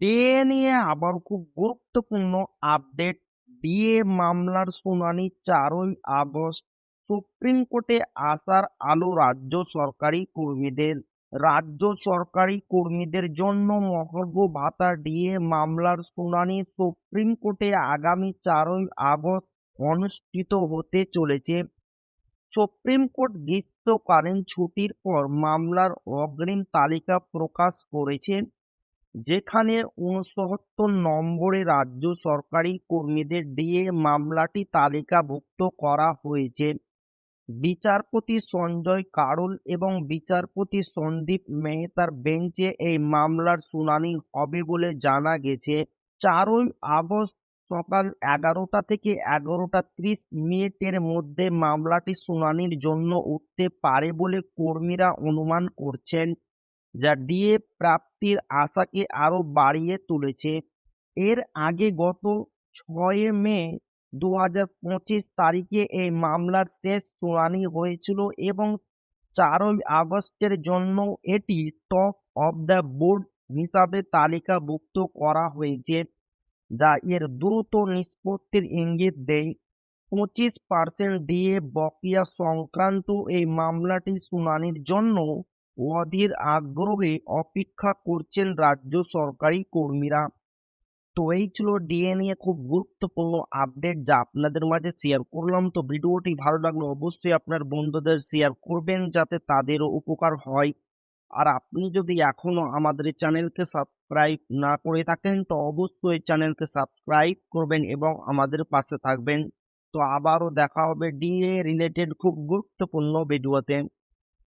DA নিয়ে আবার খুব গুরুত্বপূর্ণ আপডেট। ডিএ মামলার শুনানি 4ই আগস্ট। সুপ্রিম কোর্টে আসার আলো রাজ্য সরকারি কর্মীদের। রাজ্য সরকারি কর্মীদের জন্য মহার্ঘ ভাতা ডিএ মামলার শুনানি সুপ্রিম কোর্টে আগামী 4ই আগস্ট অনুষ্ঠিত হতে চলেছে। সুপ্রিম কোর্ট গ্রীষ্মকালীন ছুটির পর মামলার অগ্রিম তালিকা প্রকাশ করেছে, যেখানে ৬৯ নম্বরে রাজ্য সরকারি কর্মীদের ডিএ মামলাটি তালিকাভুক্ত করা হয়েছে। বিচারপতি সঞ্জয় কারোল এবং বিচারপতি সন্দীপ মেহতার বেঞ্চে এই মামলার শুনানি হবে বলে জানা গেছে। 4ই আগস্ট সকাল 11টা থেকে 11টা 30 মিনিটের মধ্যে মামলাটি শুনানির জন্য উঠতে পারে বলে কর্মীরা অনুমান করছেন, যা ডিএ প্রাপ্তির আশাকে আরো বাড়িয়ে তুলেছে। এর আগে গত 6 মে 2025 তারিখে এই মামলার শেষ শুনানি হয়েছিল এবং 4ই আগস্টের জন্য এটি টপ অফ দ্য বোর্ড হিসাবে তালিকাভুক্ত করা হয়েছে, যা এর দ্রুত নিষ্পত্তির ইঙ্গিত দেয়। 25% দিয়ে বকেয়া সংক্রান্ত এই মামলাটি শুনানির জন্য অধীর আগ্রহে অপেক্ষা করছেন রাজ্য সরকারি কর্মীরা। তো এই ছিল ডিএ নিয়ে খুব গুরুত্বপূর্ণ আপডেট, যা আপনাদের মাঝে শেয়ার করলাম। তো ভিডিওটি ভালো লাগলে অবশ্যই আপনার বন্ধুদের শেয়ার করবেন, যাতে তাদেরও উপকার হয়। আর আপনি যদি এখনো আমাদের এই চ্যানেলকে সাবস্ক্রাইব না করে থাকেন, তো অবশ্যই চ্যানেলকে সাবস্ক্রাইব করবেন এবং আমাদের পাশে থাকবেন। তো আবারও দেখা হবে ডিএ রিলেটেড খুব গুরুত্বপূর্ণ ভিডিওতে।